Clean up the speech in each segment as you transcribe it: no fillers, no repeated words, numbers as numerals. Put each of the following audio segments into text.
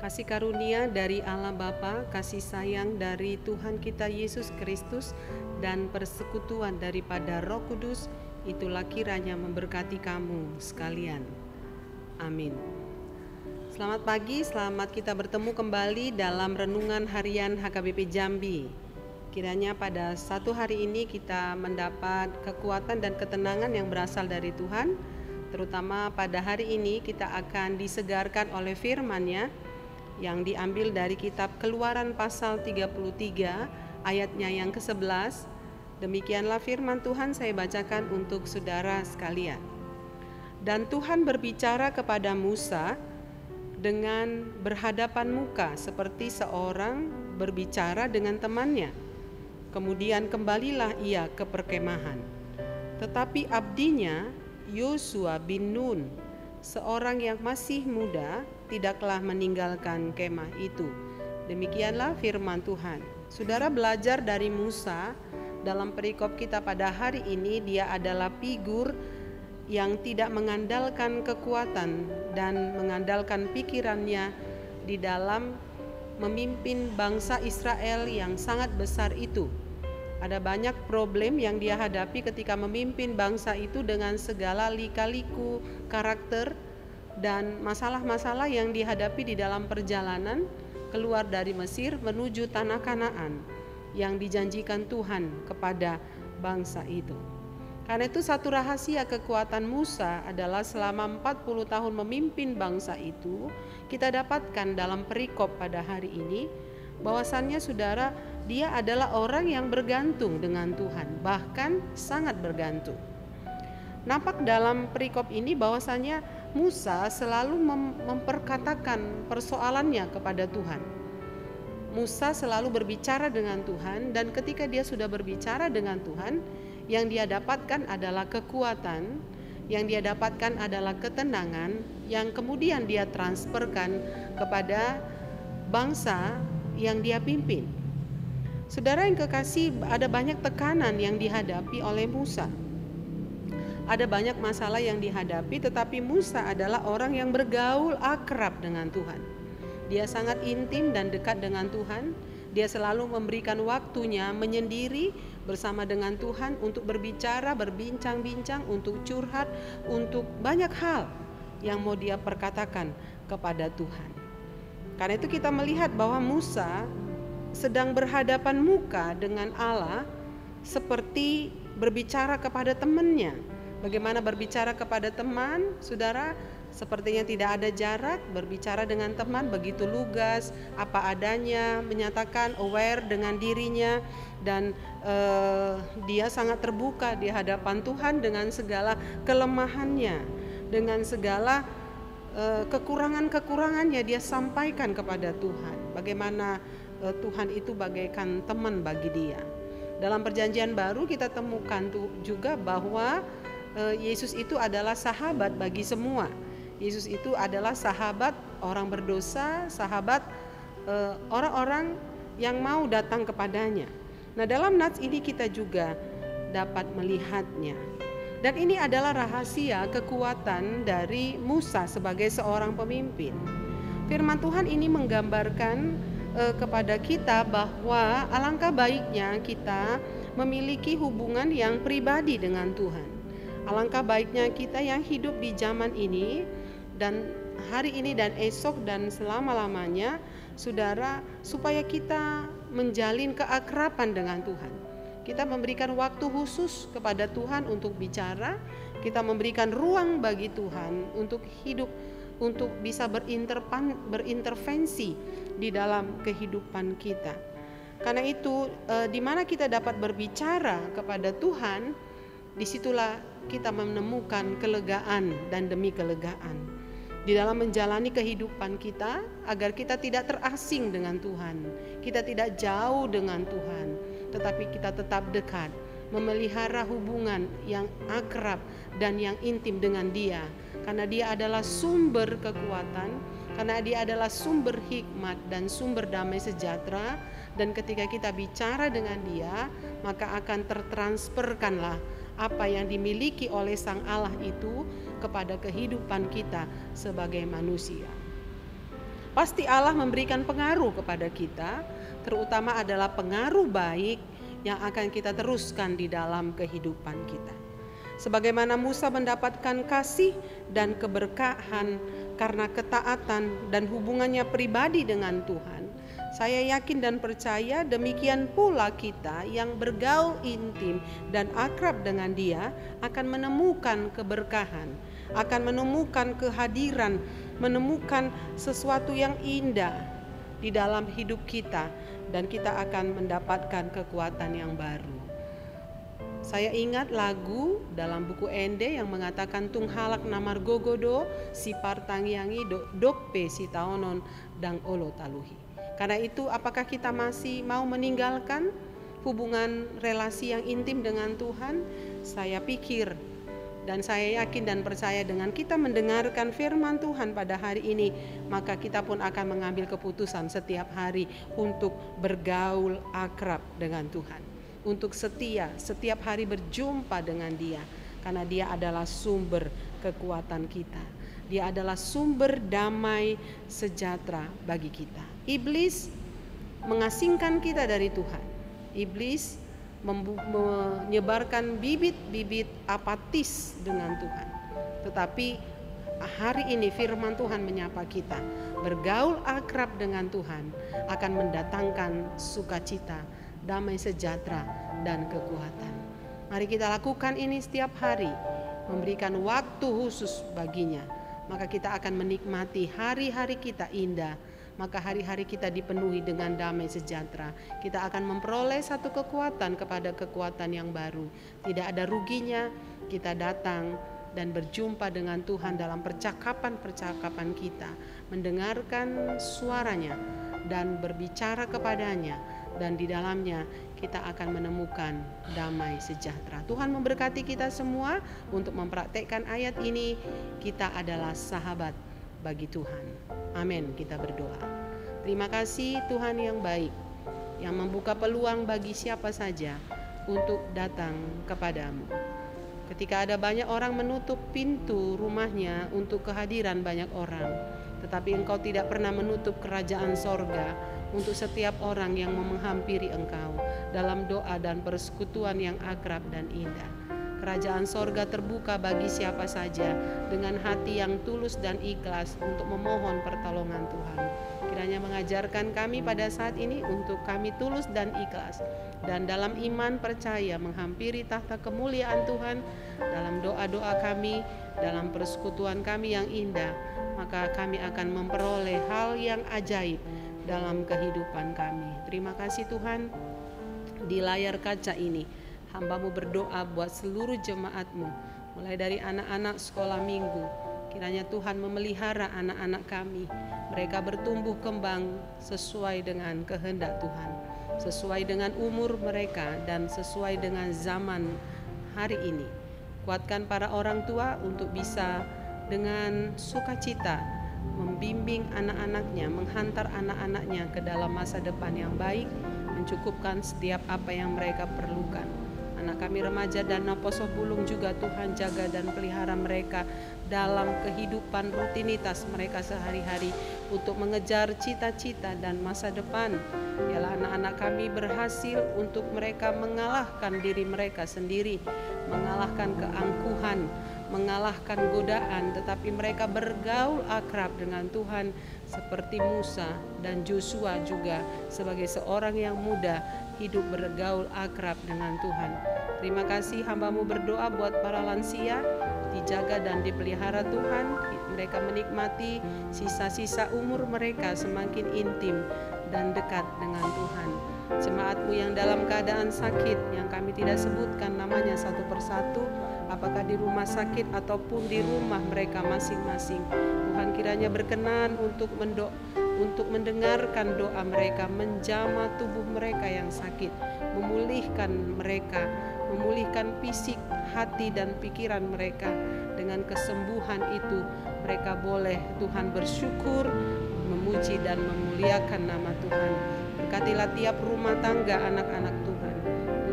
Kasih karunia dari Allah Bapa, kasih sayang dari Tuhan kita Yesus Kristus, dan persekutuan daripada Roh Kudus, itulah kiranya memberkati kamu sekalian. Amin. Selamat pagi, selamat kita bertemu kembali dalam Renungan Harian HKBP Jambi. Kiranya pada satu hari ini kita mendapat kekuatan dan ketenangan yang berasal dari Tuhan. Terutama pada hari ini kita akan disegarkan oleh firman-Nya yang diambil dari kitab Keluaran pasal 33 ayatnya yang ke-11. Demikianlah firman Tuhan, saya bacakan untuk saudara sekalian. Dan Tuhan berbicara kepada Musa dengan berhadapan muka seperti seorang berbicara dengan temannya. Kemudian kembalilah ia ke perkemahan. Tetapi abdinya Yosua bin Nun, seorang yang masih muda, tidaklah meninggalkan kemah itu. Demikianlah firman Tuhan. Saudara belajar dari Musa dalam perikop kita pada hari ini, dia adalah figur yang tidak mengandalkan kekuatan dan mengandalkan pikirannya di dalam memimpin bangsa Israel yang sangat besar itu. Ada banyak problem yang dia hadapi ketika memimpin bangsa itu dengan segala lika-liku karakter dan masalah-masalah yang dihadapi di dalam perjalanan keluar dari Mesir menuju tanah Kanaan yang dijanjikan Tuhan kepada bangsa itu. Karena itu satu rahasia kekuatan Musa adalah selama 40 tahun memimpin bangsa itu, kita dapatkan dalam perikop pada hari ini bahwasannya saudara, dia adalah orang yang bergantung dengan Tuhan, bahkan sangat bergantung. Nampak dalam perikop ini bahwasannya Musa selalu memperkatakan persoalannya kepada Tuhan. Musa selalu berbicara dengan Tuhan, dan ketika dia sudah berbicara dengan Tuhan, yang dia dapatkan adalah kekuatan, yang dia dapatkan adalah ketenangan, yang kemudian dia transferkan kepada bangsa yang dia pimpin. Saudara yang kekasih, ada banyak tekanan yang dihadapi oleh Musa. Ada banyak masalah yang dihadapi, tetapi Musa adalah orang yang bergaul akrab dengan Tuhan. Dia sangat intim dan dekat dengan Tuhan. Dia selalu memberikan waktunya menyendiri bersama dengan Tuhan untuk berbicara, berbincang-bincang, untuk curhat, untuk banyak hal yang mau dia perkatakan kepada Tuhan. Karena itu kita melihat bahwa Musa sedang berhadapan muka dengan Allah seperti berbicara kepada temannya. Bagaimana berbicara kepada teman, saudara? Sepertinya tidak ada jarak, berbicara dengan teman begitu lugas, apa adanya, menyatakan aware dengan dirinya, dan dia sangat terbuka di hadapan Tuhan dengan segala kelemahannya, dengan segala kekurangannya dia sampaikan kepada Tuhan. Bagaimana Tuhan itu bagaikan teman bagi dia. Dalam perjanjian baru kita temukan juga bahwa Yesus itu adalah sahabat bagi semua. Yesus itu adalah sahabat orang berdosa, sahabat orang-orang yang mau datang kepadanya. Nah, dalam nats ini kita juga dapat melihatnya. Dan ini adalah rahasia kekuatan dari Musa sebagai seorang pemimpin. Firman Tuhan ini menggambarkan kepada kita bahwa alangkah baiknya kita memiliki hubungan yang pribadi dengan Tuhan. Alangkah baiknya kita yang hidup di zaman ini dan hari ini dan esok dan selama-lamanya, saudara, supaya kita menjalin keakraban dengan Tuhan. Kita memberikan waktu khusus kepada Tuhan untuk bicara, kita memberikan ruang bagi Tuhan untuk hidup, untuk bisa berintervensi di dalam kehidupan kita. Karena itu, di mana kita dapat berbicara kepada Tuhan, disitulah kita menemukan kelegaan dan demi kelegaan di dalam menjalani kehidupan kita, agar kita tidak terasing dengan Tuhan, kita tidak jauh dengan Tuhan, tetapi kita tetap dekat, memelihara hubungan yang akrab dan yang intim dengan Dia, karena Dia adalah sumber kekuatan, karena Dia adalah sumber hikmat dan sumber damai sejahtera. Dan ketika kita bicara dengan Dia, maka akan tertransferkanlah apa yang dimiliki oleh Sang Allah itu kepada kehidupan kita sebagai manusia. Pasti Allah memberikan pengaruh kepada kita, terutama adalah pengaruh baik yang akan kita teruskan di dalam kehidupan kita. Sebagaimana Musa mendapatkan kasih dan keberkahan karena ketaatan dan hubungannya pribadi dengan Tuhan, saya yakin dan percaya demikian pula kita yang bergaul intim dan akrab dengan Dia akan menemukan keberkahan, akan menemukan kehadiran, menemukan sesuatu yang indah di dalam hidup kita, dan kita akan mendapatkan kekuatan yang baru. Saya ingat lagu dalam buku Ende yang mengatakan tunghalak namar gogodo si partangyangi dokpe si taonon dang olo taluhi. Karena itu, apakah kita masih mau meninggalkan hubungan relasi yang intim dengan Tuhan? Saya pikir dan saya yakin dan percaya dengan kita mendengarkan firman Tuhan pada hari ini, maka kita pun akan mengambil keputusan setiap hari untuk bergaul akrab dengan Tuhan, untuk setia setiap hari berjumpa dengan Dia, karena Dia adalah sumber kekuatan kita. Dia adalah sumber damai sejahtera bagi kita. Iblis mengasingkan kita dari Tuhan. Iblis menyebarkan bibit-bibit apatis dengan Tuhan. Tetapi hari ini firman Tuhan menyapa kita. Bergaul akrab dengan Tuhan akan mendatangkan sukacita, damai sejahtera, dan kekuatan. Mari kita lakukan ini setiap hari, memberikan waktu khusus baginya. Maka kita akan menikmati hari-hari kita indah. Maka hari-hari kita dipenuhi dengan damai sejahtera. Kita akan memperoleh satu kekuatan kepada kekuatan yang baru. Tidak ada ruginya kita datang dan berjumpa dengan Tuhan dalam percakapan-percakapan kita, mendengarkan suaranya dan berbicara kepadanya, dan di dalamnya kita akan menemukan damai sejahtera. Tuhan memberkati kita semua untuk mempraktekkan ayat ini. Kita adalah sahabat bagi Tuhan. Amin. Kita berdoa. Terima kasih Tuhan yang baik, yang membuka peluang bagi siapa saja untuk datang kepadamu. Ketika ada banyak orang menutup pintu rumahnya untuk kehadiran banyak orang, tetapi Engkau tidak pernah menutup kerajaan sorga untuk setiap orang yang menghampiri Engkau dalam doa dan persekutuan yang akrab dan indah. Kerajaan sorga terbuka bagi siapa saja dengan hati yang tulus dan ikhlas untuk memohon pertolongan Tuhan. kiranya mengajarkan kami pada saat ini untuk kami tulus dan ikhlas, dan dalam iman percaya menghampiri tahta kemuliaan Tuhan dalam doa-doa kami, dalam persekutuan kami yang indah, maka kami akan memperoleh hal yang ajaib dalam kehidupan kami. Terima kasih Tuhan. Di layar kaca ini hamba-Mu berdoa buat seluruh jemaat-Mu, mulai dari anak-anak sekolah minggu. Kiranya Tuhan memelihara anak-anak kami, mereka bertumbuh kembang sesuai dengan kehendak Tuhan, sesuai dengan umur mereka dan sesuai dengan zaman hari ini. Kuatkan para orang tua untuk bisa dengan sukacita membimbing anak-anaknya, menghantar anak-anaknya ke dalam masa depan yang baik, mencukupkan setiap apa yang mereka perlukan. Anak kami remaja dan Poso Bulung juga Tuhan jaga dan pelihara mereka dalam kehidupan rutinitas mereka sehari-hari untuk mengejar cita-cita dan masa depan. Ialah anak-anak kami berhasil untuk mereka mengalahkan diri mereka sendiri, mengalahkan keangkuhan, mengalahkan godaan, tetapi mereka bergaul akrab dengan Tuhan seperti Musa dan Joshua juga sebagai seorang yang muda hidup bergaul akrab dengan Tuhan. Terima kasih, hamba-Mu berdoa buat para lansia, dijaga dan dipelihara Tuhan, mereka menikmati sisa-sisa umur mereka semakin intim dan dekat dengan Tuhan. Jemaat-Mu yang dalam keadaan sakit, yang kami tidak sebutkan namanya satu persatu, apakah di rumah sakit ataupun di rumah mereka masing-masing, Tuhan kiranya berkenan untuk mendengarkan doa mereka, menjamah tubuh mereka yang sakit, memulihkan mereka, memulihkan fisik, hati dan pikiran mereka. Dengan kesembuhan itu mereka boleh Tuhan bersyukur, memuji dan memuliakan nama Tuhan. Berkatilah tiap rumah tangga anak-anak Tuhan,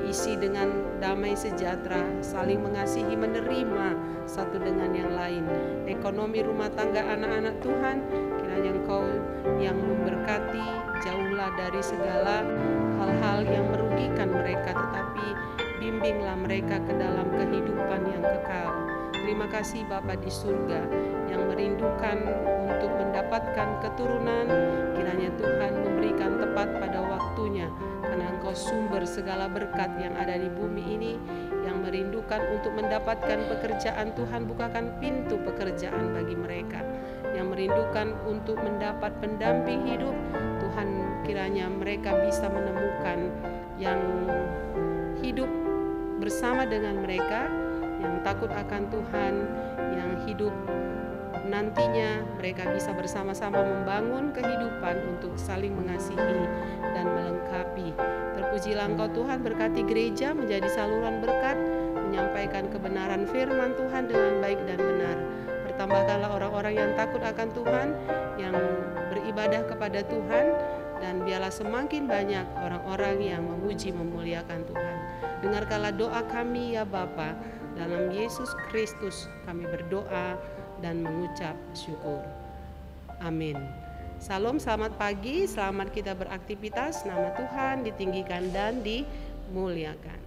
diisi dengan damai sejahtera, saling mengasihi, menerima satu dengan yang lain. Ekonomi rumah tangga anak-anak Tuhan, kiranya Engkau yang memberkati, jauhlah dari segala hal-hal yang merugikan mereka, tetapi bimbinglah mereka ke dalam kehidupan yang kekal. Terima kasih Bapa di surga yang merindukan untuk mendapatkan keturunan, kiranya Tuhan memberikan tepat pada waktunya, karena Engkau sumber segala berkat yang ada di bumi ini. Yang merindukan untuk mendapatkan pekerjaan, Tuhan bukakan pintu pekerjaan bagi mereka. Yang merindukan untuk mendapat pendamping hidup, Tuhan kiranya mereka bisa menemukan yang hidup bersama dengan mereka, yang takut akan Tuhan, yang hidup nantinya mereka bisa bersama-sama membangun kehidupan untuk saling mengasihi dan melengkapi. Terpujilah Engkau Tuhan, berkati gereja menjadi saluran berkat, menyampaikan kebenaran firman Tuhan dengan baik dan benar. Bertambahkanlah orang-orang yang takut akan Tuhan, yang beribadah kepada Tuhan, dan biarlah semakin banyak orang-orang yang memuji memuliakan Tuhan. Dengarkanlah doa kami ya Bapa, dalam Yesus Kristus kami berdoa dan mengucap syukur. Amin. Salam, selamat pagi, selamat kita beraktivitas, nama Tuhan ditinggikan dan dimuliakan.